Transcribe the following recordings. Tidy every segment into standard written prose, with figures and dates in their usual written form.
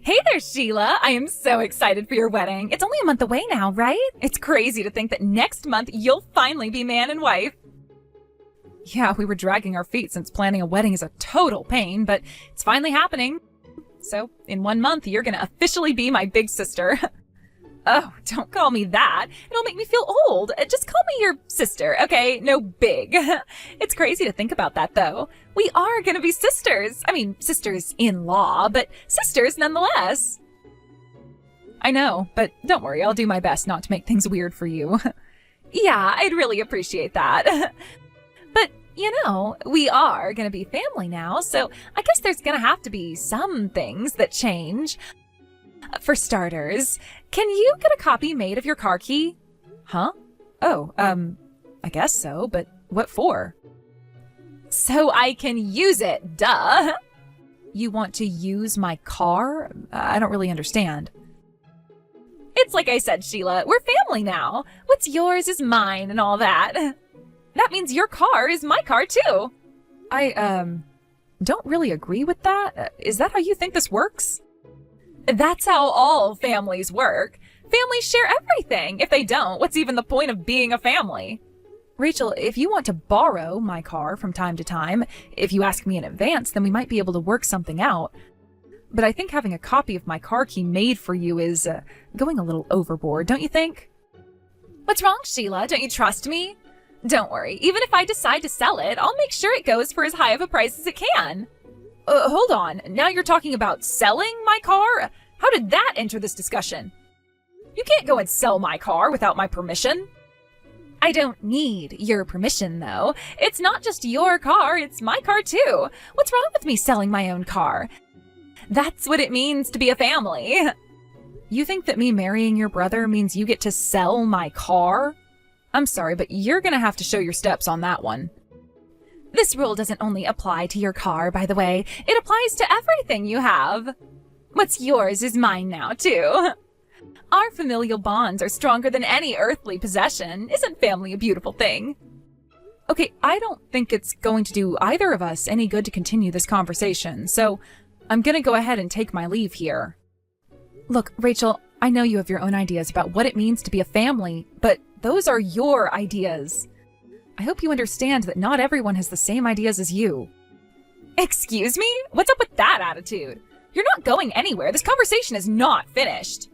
Hey there, Sheila! I am so excited for your wedding. It's only a month away now, right? It's crazy to think that next month you'll finally be man and wife. Yeah, we were dragging our feet since planning a wedding is a total pain, but it's finally happening. So, in 1 month, you're gonna officially be my big sister. Oh, don't call me that. It'll make me feel old. Just call me your sister, okay? No big. It's crazy to think about that, though. We are gonna be sisters. I mean, sisters-in-law, but sisters nonetheless. I know, but don't worry, I'll do my best not to make things weird for you. Yeah, I'd really appreciate that. But, we are gonna be family now, so I guess there's gonna have to be some things that change. For starters, can you get a copy made of your car key? Huh? Oh, I guess so, but what for? So I can use it, duh! You want to use my car? I don't really understand. It's like I said, Sheila, we're family now. What's yours is mine and all that. That means your car is my car too. I, don't really agree with that. Is that how you think this works? That's how all families work. Families share everything. If they don't, what's even the point of being a family? Rachel, if you want to borrow my car from time to time, if you ask me in advance, then we might be able to work something out. But I think having a copy of my car key made for you is going a little overboard, don't you think? What's wrong, Sheila? Don't you trust me? Don't worry. Even if I decide to sell it, I'll make sure it goes for as high of a price as it can. Hold on. Now you're talking about selling my car? How did that enter this discussion? You can't go and sell my car without my permission. I don't need your permission, though. It's not just your car, it's my car, too. What's wrong with me selling my own car? That's what it means to be a family. You think that me marrying your brother means you get to sell my car? I'm sorry, but you're gonna have to show your steps on that one. This rule doesn't only apply to your car, by the way. It applies to everything you have. What's yours is mine now, too. Our familial bonds are stronger than any earthly possession. Isn't family a beautiful thing? Okay, I don't think it's going to do either of us any good to continue this conversation, so I'm gonna go ahead and take my leave here. Look, Rachel, I know you have your own ideas about what it means to be a family, but those are your ideas. I hope you understand that not everyone has the same ideas as you. Excuse me? What's up with that attitude? You're not going anywhere. This conversation is not finished.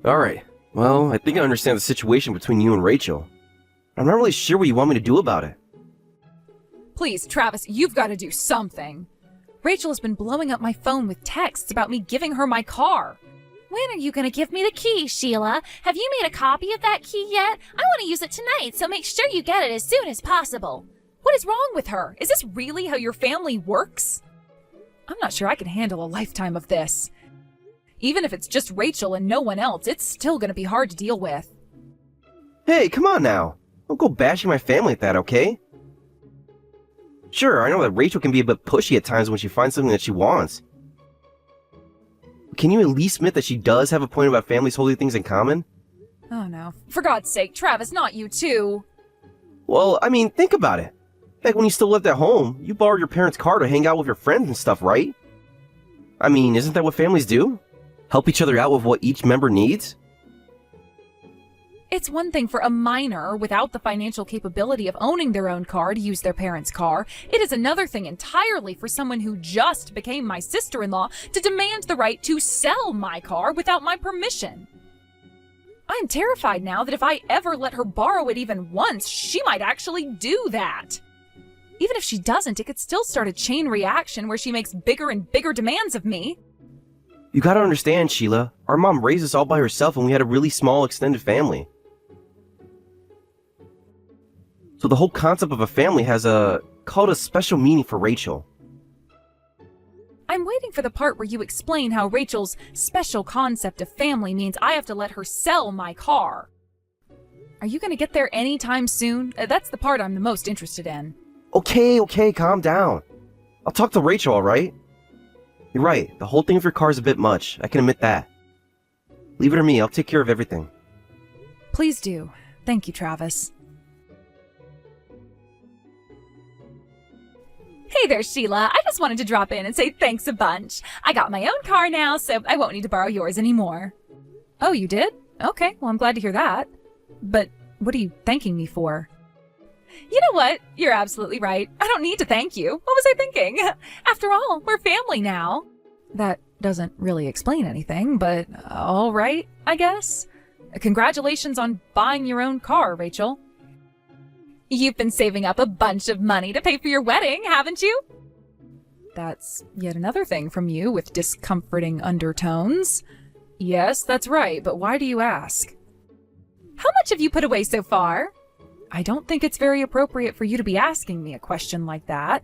Alright, well, I think I understand the situation between you and Rachel. I'm not really sure what you want me to do about it. Please, Travis, you've got to do something. Rachel has been blowing up my phone with texts about me giving her my car. When are you going to give me the key, Sheila? Have you made a copy of that key yet? I want to use it tonight, so make sure you get it as soon as possible. What is wrong with her? Is this really how your family works? I'm not sure I can handle a lifetime of this. Even if it's just Rachel and no one else, it's still going to be hard to deal with. Hey, come on now. Don't go bashing my family at that, okay? Sure, I know that Rachel can be a bit pushy at times when she finds something that she wants. Can you at least admit that she does have a point about families holding things in common? Oh no. For God's sake, Travis, not you too. Well, I mean, think about it. Back when you still lived at home, you borrowed your parents' car to hang out with your friends and stuff, right? I mean, isn't that what families do? Help each other out with what each member needs? It's one thing for a minor without the financial capability of owning their own car to use their parents' car. It is another thing entirely for someone who just became my sister-in-law to demand the right to sell my car without my permission. I'm terrified now that if I ever let her borrow it even once, she might actually do that. Even if she doesn't, it could still start a chain reaction where she makes bigger and bigger demands of me. You gotta understand, Sheila. Our mom raised us all by herself and we had a really small extended family. So the whole concept of a family has a special meaning for Rachel. I'm waiting for the part where you explain how Rachel's special concept of family means I have to let her sell my car. Are you gonna get there anytime soon? That's the part I'm the most interested in. Okay, calm down. I'll talk to Rachel, alright? You're right, the whole thing with your car is a bit much. I can admit that. Leave it to me, I'll take care of everything. Please do. Thank you, Travis. Hey there, Sheila. I just wanted to drop in and say thanks a bunch. I got my own car now, so I won't need to borrow yours anymore. Oh, you did? Okay, well, I'm glad to hear that. But what are you thanking me for? You know what? You're absolutely right. I don't need to thank you. What was I thinking? After all, we're family now. That doesn't really explain anything, but all right, I guess. Congratulations on buying your own car, Rachel. You've been saving up a bunch of money to pay for your wedding, haven't you? That's yet another thing from you with discomforting undertones. Yes, that's right, but why do you ask? How much have you put away so far? I don't think it's very appropriate for you to be asking me a question like that.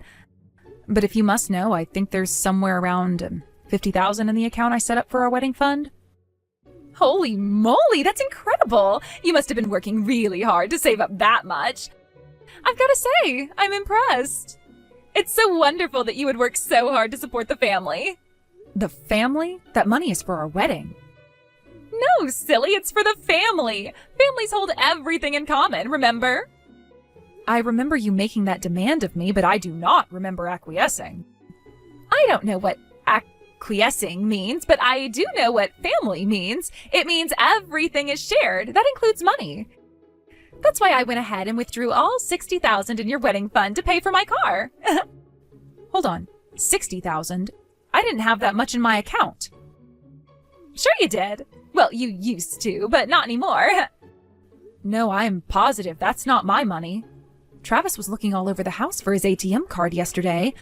But if you must know, I think there's somewhere around $50,000 in the account I set up for our wedding fund. Holy moly, that's incredible! You must have been working really hard to save up that much. I've got to say, I'm impressed. It's so wonderful that you would work so hard to support the family. The family? That money is for our wedding. No, silly, it's for the family. Families hold everything in common, remember? I remember you making that demand of me, but I do not remember acquiescing. I don't know what acquiescing means, but I do know what family means. It means everything is shared. That includes money. That's why I went ahead and withdrew all $60,000 in your wedding fund to pay for my car. Hold on, $60,000? I didn't have that much in my account. Sure you did. Well, you used to, but not anymore. No, I'm positive that's not my money. Travis was looking all over the house for his ATM card yesterday.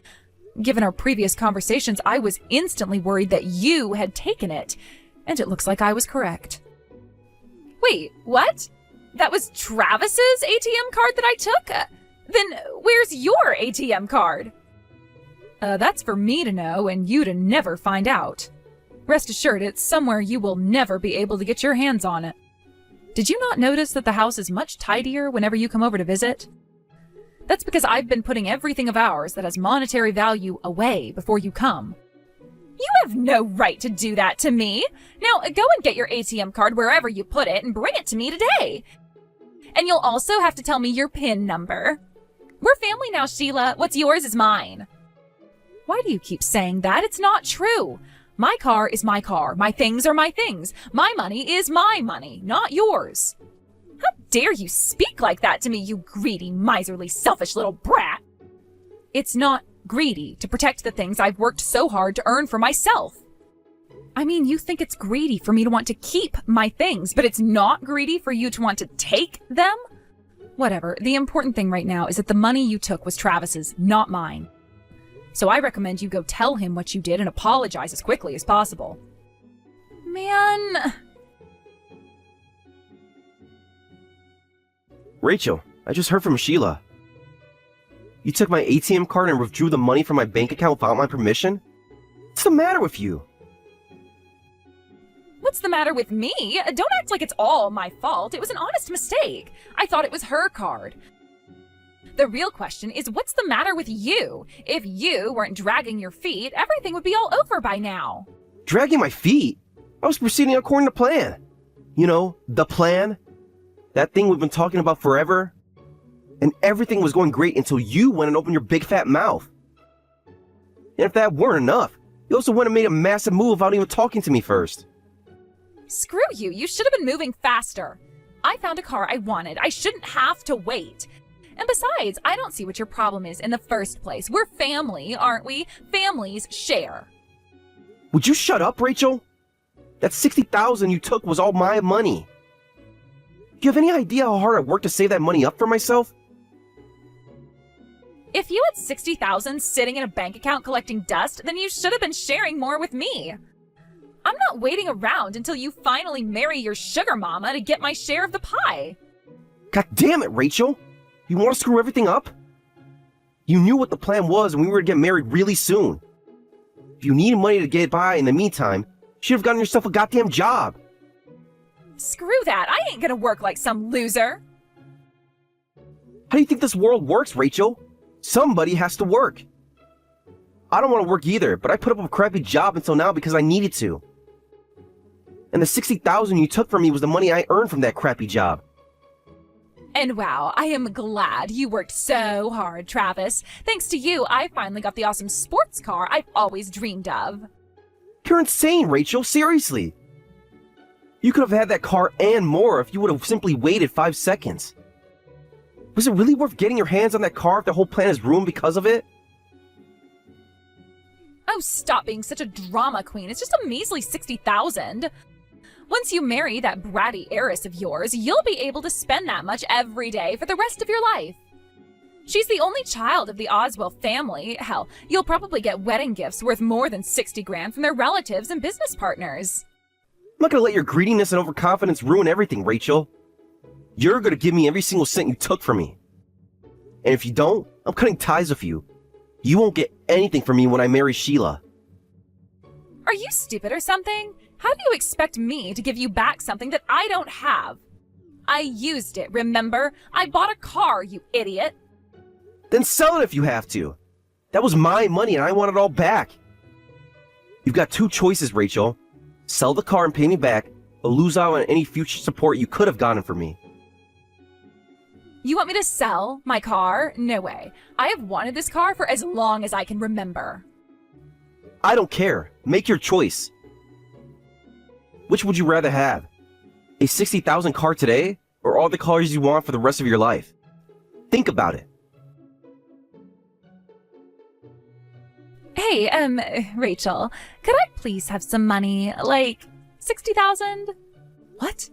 Given our previous conversations, I was instantly worried that you had taken it, and it looks like I was correct. Wait, what? That was Travis's ATM card that I took? Then where's your ATM card? That's for me to know and you to never find out. Rest assured, it's somewhere you will never be able to get your hands on it. Did you not notice that the house is much tidier whenever you come over to visit? That's because I've been putting everything of ours that has monetary value away before you come. You have no right to do that to me. Now, go and get your ATM card wherever you put it and bring it to me today. And you'll also have to tell me your PIN number. We're family now, Sheila. What's yours is mine. Why do you keep saying that? It's not true. My car is my car. My things are my things. My money is my money, not yours. How dare you speak like that to me, you greedy, miserly, selfish little brat? It's not greedy to protect the things I've worked so hard to earn for myself. I mean, you think it's greedy for me to want to keep my things, but it's not greedy for you to want to take them? Whatever. The important thing right now is that the money you took was Travis's, not mine. So I recommend you go tell him what you did and apologize as quickly as possible. Man. Rachel, I just heard from Sheila. You took my ATM card and withdrew the money from my bank account without my permission? What's the matter with you? What's the matter with me? Don't act like it's all my fault. It was an honest mistake. I thought it was her card. The real question is, what's the matter with you? If you weren't dragging your feet, everything would be all over by now. Dragging my feet? I was proceeding according to plan. You know, the plan? That thing we've been talking about forever? And everything was going great until you went and opened your big fat mouth. And if that weren't enough, you also went and made a massive move without even talking to me first. Screw you. You should have been moving faster. I found a car I wanted. I shouldn't have to wait. And besides, I don't see what your problem is in the first place. We're family, aren't we? Families share. Would you shut up, Rachel? That $60,000 you took was all my money. Do you have any idea how hard I worked to save that money up for myself? If you had $60,000 sitting in a bank account collecting dust, then you should have been sharing more with me. I'm not waiting around until you finally marry your sugar mama to get my share of the pie. God damn it, Rachel! You want to screw everything up? You knew what the plan was and we were to get married really soon. If you needed money to get by in the meantime, you should have gotten yourself a goddamn job. Screw that. I ain't gonna work like some loser. How do you think this world works, Rachel? Somebody has to work. I don't want to work either, but I put up a crappy job until now because I needed to. And the $60,000 you took from me was the money I earned from that crappy job. And wow, I am glad you worked so hard, Travis. Thanks to you, I finally got the awesome sports car I've always dreamed of. You're insane, Rachel, seriously. You could have had that car and more if you would have simply waited 5 seconds. Was it really worth getting your hands on that car if the whole plan is ruined because of it? Oh, stop being such a drama queen. It's just a measly $60,000. Once you marry that bratty heiress of yours, you'll be able to spend that much every day for the rest of your life. She's the only child of the Oswell family. Hell, you'll probably get wedding gifts worth more than 60 grand from their relatives and business partners. I'm not gonna let your greediness and overconfidence ruin everything, Rachel. You're gonna give me every single cent you took from me. And if you don't, I'm cutting ties with you. You won't get anything from me when I marry Sheila. Are you stupid or something? How do you expect me to give you back something that I don't have? I used it, remember? I bought a car, you idiot. Then sell it if you have to. That was my money and I want it all back. You've got two choices, Rachel. Sell the car and pay me back, or lose out on any future support you could have gotten from me. You want me to sell my car? No way. I have wanted this car for as long as I can remember. I don't care. Make your choice. Which would you rather have? A $60,000 car today, or all the cars you want for the rest of your life? Think about it. Hey, Rachel, could I please have some money? Like, 60,000? What?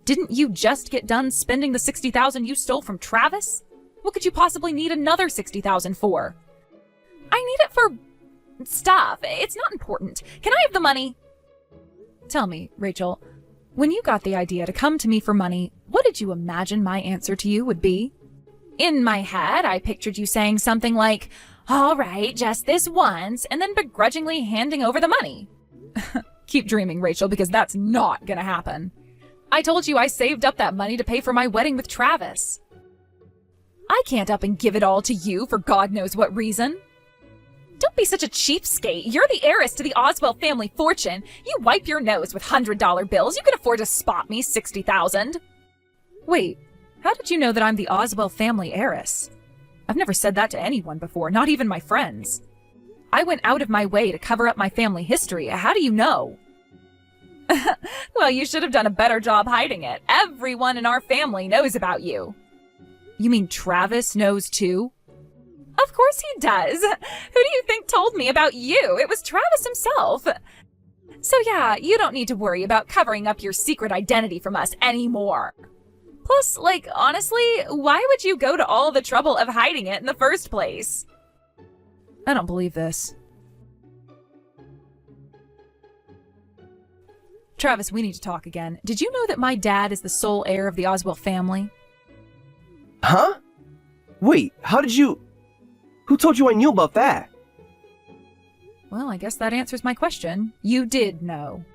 Didn't you just get done spending the 60,000 you stole from Travis? What could you possibly need another 60,000 for? I need it for stuff. It's not important. Can I have the money? Tell me, Rachel, when you got the idea to come to me for money, what did you imagine my answer to you would be? In my head, I pictured you saying something like, "All right, just this once," and then begrudgingly handing over the money. Keep dreaming, Rachel, because that's not gonna happen. I told you I saved up that money to pay for my wedding with Travis. I can't up and give it all to you for God knows what reason. Don't be such a cheapskate. You're the heiress to the Oswell family fortune. You wipe your nose with $100 bills. You can afford to spot me 60,000. Wait, how did you know that I'm the Oswell family heiress? I've never said that to anyone before, not even my friends. I went out of my way to cover up my family history. How do you know? Well, you should have done a better job hiding it. Everyone in our family knows about you. You mean Travis knows too? Of course he does. Who do you think told me about you? It was Travis himself. So yeah, you don't need to worry about covering up your secret identity from us anymore. Plus, like, honestly, why would you go to all the trouble of hiding it in the first place? I don't believe this. Travis, we need to talk again. Did you know that my dad is the sole heir of the Oswell family? Huh? Wait, how did you... Who told you I knew about that? Well, I guess that answers my question. You did know.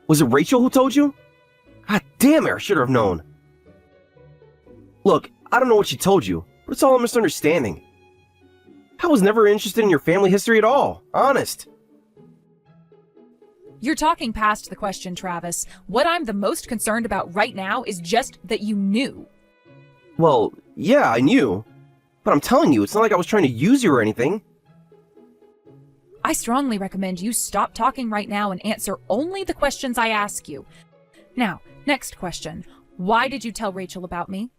Was it Rachel who told you? God damn it, I should have known. Look, I don't know what she told you, but it's all a misunderstanding. I was never interested in your family history at all, honest. You're talking past the question, Travis. What I'm the most concerned about right now is just that you knew. Well, yeah, I knew. But I'm telling you, it's not like I was trying to use you or anything. I strongly recommend you stop talking right now and answer only the questions I ask you. Now, next question. Why did you tell Rachel about me?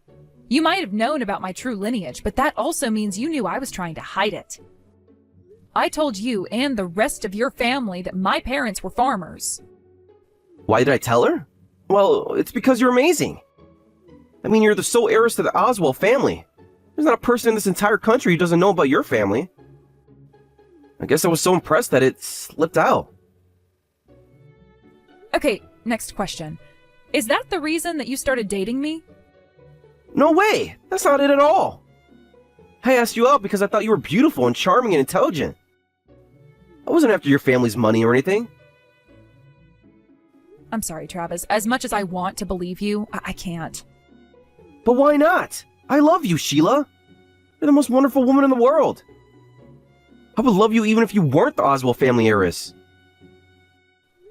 You might have known about my true lineage, but that also means you knew I was trying to hide it. I told you and the rest of your family that my parents were farmers. Why did I tell her? Well, it's because you're amazing. I mean, you're the sole heiress to the Oswell family. There's not a person in this entire country who doesn't know about your family. I guess I was so impressed that it slipped out. Okay, next question. Is that the reason that you started dating me? No way! That's not it at all! I asked you out because I thought you were beautiful and charming and intelligent. I wasn't after your family's money or anything. I'm sorry, Travis. As much as I want to believe you, I can't. But why not? I love you, Sheila. You're the most wonderful woman in the world. I would love you even if you weren't the Oswell family heiress.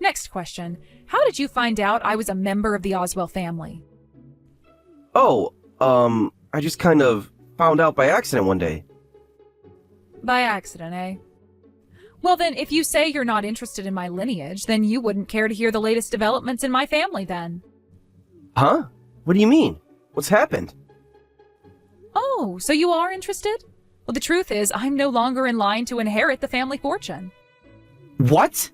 Next question. How did you find out I was a member of the Oswell family? Oh, I just kind of found out by accident one day. By accident, eh? Well then, if you say you're not interested in my lineage, then you wouldn't care to hear the latest developments in my family then. Huh? What do you mean? What's happened? Oh, so you are interested? Well, the truth is, I'm no longer in line to inherit the family fortune. What?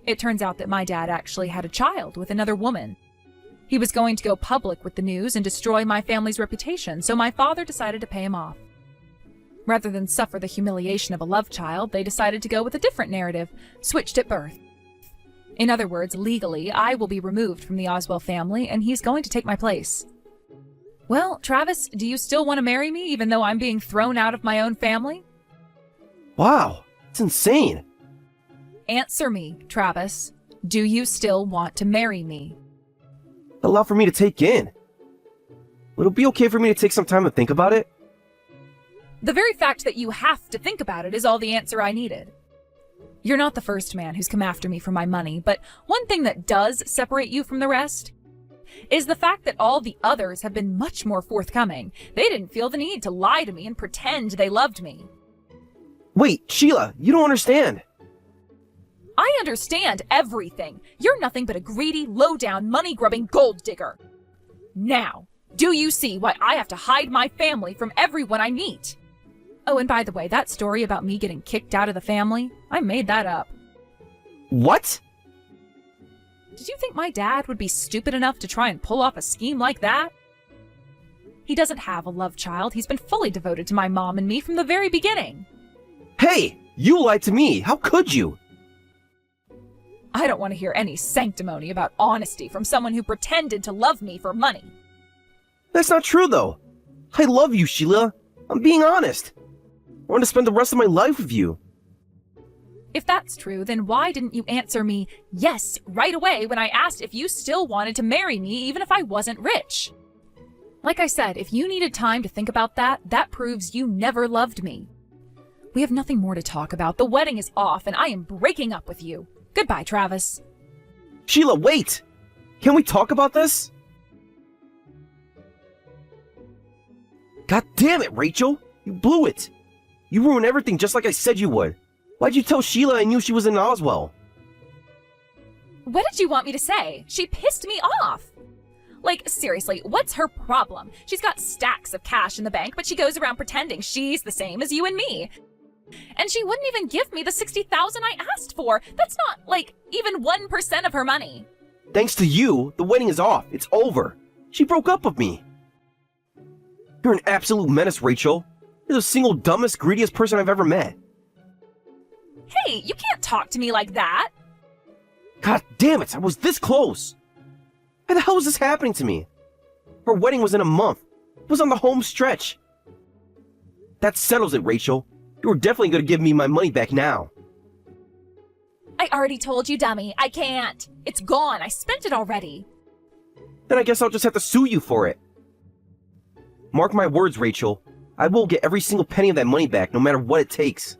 It turns out that my dad actually had a child with another woman. He was going to go public with the news and destroy my family's reputation, so my father decided to pay him off. Rather than suffer the humiliation of a love child, they decided to go with a different narrative, switched at birth. In other words, legally, I will be removed from the Oswell family, and he's going to take my place. Well, Travis, do you still want to marry me, even though I'm being thrown out of my own family? Wow, it's insane. Answer me, Travis. Do you still want to marry me? A lot for me to take in. Would it be okay for me to take some time to think about it? The very fact that you have to think about it is all the answer I needed. You're not the first man who's come after me for my money, but one thing that does separate you from the rest is the fact that all the others have been much more forthcoming. They didn't feel the need to lie to me and pretend they loved me. Wait, Sheila, you don't understand. I understand everything. You're nothing but a greedy, low-down, money-grubbing gold digger. Now, do you see why I have to hide my family from everyone I meet? Oh, and by the way, that story about me getting kicked out of the family, I made that up. What? Did you think my dad would be stupid enough to try and pull off a scheme like that? He doesn't have a love child. He's been fully devoted to my mom and me from the very beginning. Hey, you lied to me. How could you? I don't want to hear any sanctimony about honesty from someone who pretended to love me for money. That's not true, though. I love you, Sheila. I'm being honest. I want to spend the rest of my life with you. If that's true, then why didn't you answer me yes right away when I asked if you still wanted to marry me even if I wasn't rich? Like I said, if you needed time to think about that, that proves you never loved me. We have nothing more to talk about. The wedding is off and I am breaking up with you. Goodbye, Travis. Sheila, wait! Can we talk about this? God damn it, Rachel! You blew it! You ruined everything just like I said you would. Why'd you tell Sheila I knew she was in Oswell? What did you want me to say? She pissed me off. Like, seriously, what's her problem? She's got stacks of cash in the bank, but she goes around pretending she's the same as you and me. And she wouldn't even give me the $60,000 I asked for. That's not, like, even 1% of her money. Thanks to you, the wedding is off. It's over. She broke up with me. You're an absolute menace, Rachel. You're the single dumbest, greediest person I've ever met. Hey, you can't talk to me like that. God damn it, I was this close. Why the hell is this happening to me? Her wedding was in a month. It was on the home stretch. That settles it, Rachel. You were definitely going to give me my money back now. I already told you, dummy. I can't. It's gone. I spent it already. Then I guess I'll just have to sue you for it. Mark my words, Rachel. I will get every single penny of that money back, no matter what it takes.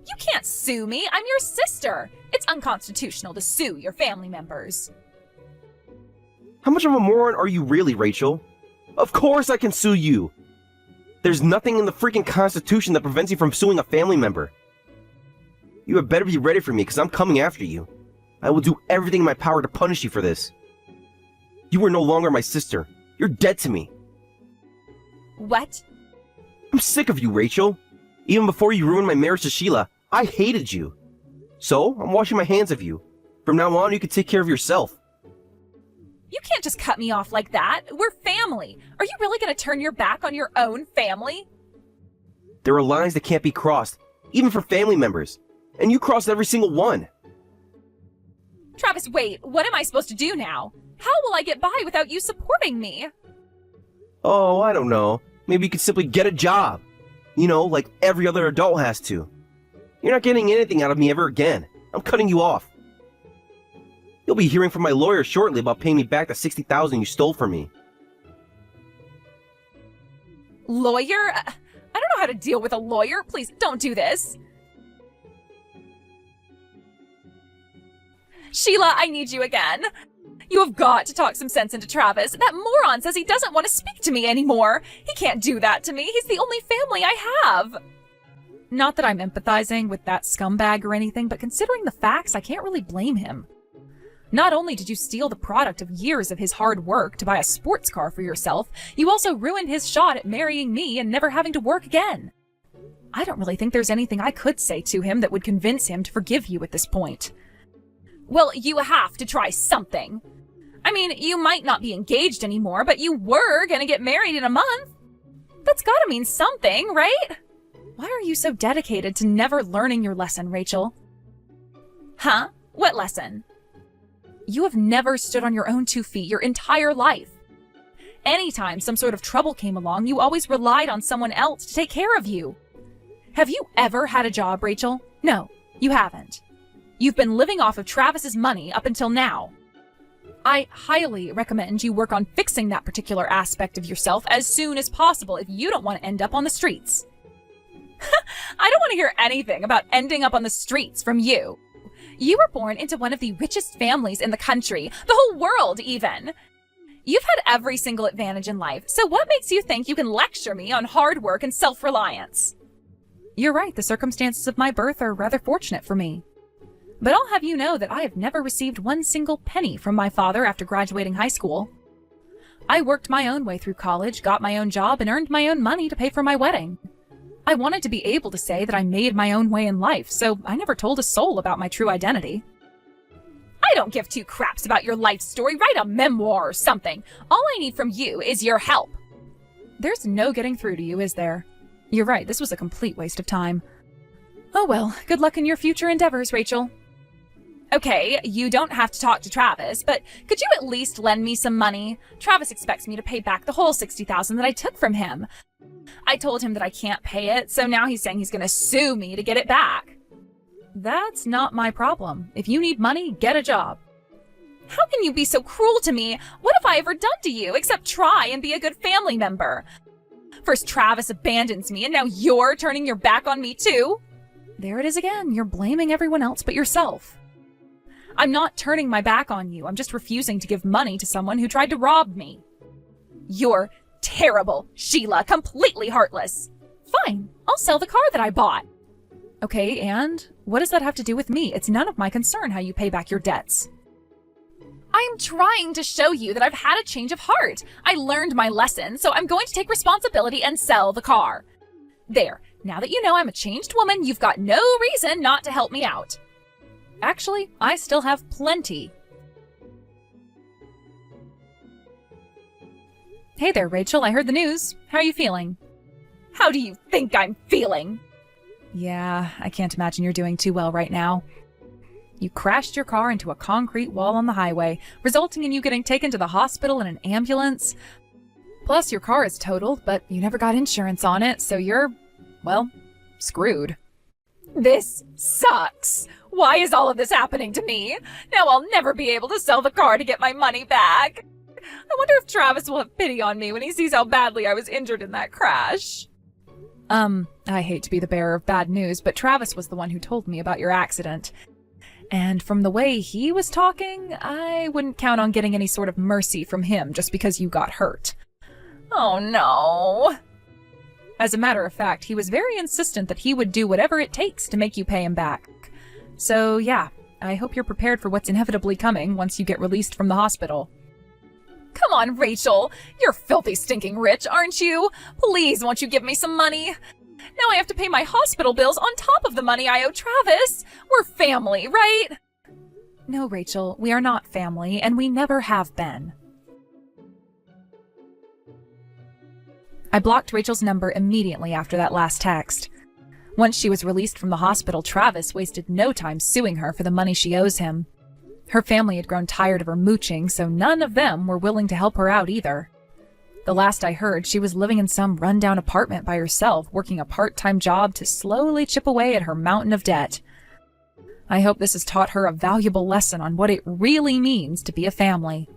You can't sue me. I'm your sister. It's unconstitutional to sue your family members. How much of a moron are you really, Rachel? Of course I can sue you. There's nothing in the freaking Constitution that prevents you from suing a family member. You had better be ready for me, because I'm coming after you. I will do everything in my power to punish you for this. You are no longer my sister. You're dead to me. What? I'm sick of you, Rachel. Even before you ruined my marriage to Sheila, I hated you. So, I'm washing my hands of you. From now on, you can take care of yourself. You can't just cut me off like that. We're family. Are you really going to turn your back on your own family? There are lines that can't be crossed, even for family members. And you crossed every single one. Travis, wait. What am I supposed to do now? How will I get by without you supporting me? Oh, I don't know. Maybe you could simply get a job. You know, like every other adult has to. You're not getting anything out of me ever again. I'm cutting you off. You'll be hearing from my lawyer shortly about paying me back the $60,000 you stole from me. Lawyer? I don't know how to deal with a lawyer. Please, don't do this. Sheila, I need you again. You have got to talk some sense into Travis. That moron says he doesn't want to speak to me anymore. He can't do that to me. He's the only family I have. Not that I'm empathizing with that scumbag or anything, but considering the facts, I can't really blame him. Not only did you steal the product of years of his hard work to buy a sports car for yourself, you also ruined his shot at marrying me and never having to work again. I don't really think there's anything I could say to him that would convince him to forgive you at this point. Well, you have to try something. I mean, you might not be engaged anymore, but you were gonna get married in a month. That's gotta mean something, right? Why are you so dedicated to never learning your lesson, Rachel? Huh? What lesson? You have never stood on your own 2 feet your entire life. Anytime some sort of trouble came along, you always relied on someone else to take care of you. Have you ever had a job, Rachel? No, you haven't. You've been living off of Travis's money up until now. I highly recommend you work on fixing that particular aspect of yourself as soon as possible if you don't want to end up on the streets. I don't want to hear anything about ending up on the streets from you. You were born into one of the richest families in the country, the whole world even. You've had every single advantage in life, so what makes you think you can lecture me on hard work and self-reliance? You're right, the circumstances of my birth are rather fortunate for me. But I'll have you know that I have never received one single penny from my father after graduating high school. I worked my own way through college, got my own job, and earned my own money to pay for my wedding. I wanted to be able to say that I made my own way in life, so I never told a soul about my true identity. I don't give 2 craps about your life story. Write a memoir or something. All I need from you is your help. There's no getting through to you, is there? You're right, this was a complete waste of time. Oh well, good luck in your future endeavors, Rachel. Okay, you don't have to talk to Travis, but could you at least lend me some money? Travis expects me to pay back the whole $60,000 that I took from him. I told him that I can't pay it, so now he's saying he's gonna sue me to get it back. That's not my problem. If you need money, get a job. How can you be so cruel to me? What have I ever done to you except try and be a good family member? First Travis abandons me, and now you're turning your back on me too? There it is again. You're blaming everyone else but yourself. I'm not turning my back on you. I'm just refusing to give money to someone who tried to rob me. You're terrible, Sheila. Completely heartless. Fine. I'll sell the car that I bought. Okay, and what does that have to do with me? It's none of my concern how you pay back your debts. I'm trying to show you that I've had a change of heart. I learned my lesson, so I'm going to take responsibility and sell the car. There. Now that you know I'm a changed woman, you've got no reason not to help me out. Actually, I still have plenty. Hey there, Rachel. I heard the news. How are you feeling? How do you think I'm feeling? Yeah, I can't imagine you're doing too well right now. You crashed your car into a concrete wall on the highway, resulting in you getting taken to the hospital in an ambulance. Plus, your car is totaled, but you never got insurance on it, so you're, well, screwed. This sucks. Why is all of this happening to me? Now I'll never be able to sell the car to get my money back. I wonder if Travis will have pity on me when he sees how badly I was injured in that crash. I hate to be the bearer of bad news, but Travis was the one who told me about your accident. And from the way he was talking, I wouldn't count on getting any sort of mercy from him just because you got hurt. Oh no. As a matter of fact, he was very insistent that he would do whatever it takes to make you pay him back. So yeah, I hope you're prepared for what's inevitably coming once you get released from the hospital. Come on, Rachel. You're filthy stinking rich, aren't you? Please, won't you give me some money? Now I have to pay my hospital bills on top of the money I owe Travis. We're family, right? No, Rachel, we are not family, and we never have been. I blocked Rachel's number immediately after that last text. Once she was released from the hospital, Travis wasted no time suing her for the money she owes him. Her family had grown tired of her mooching, so none of them were willing to help her out either. The last I heard, she was living in some rundown apartment by herself, working a part-time job to slowly chip away at her mountain of debt. I hope this has taught her a valuable lesson on what it really means to be a family.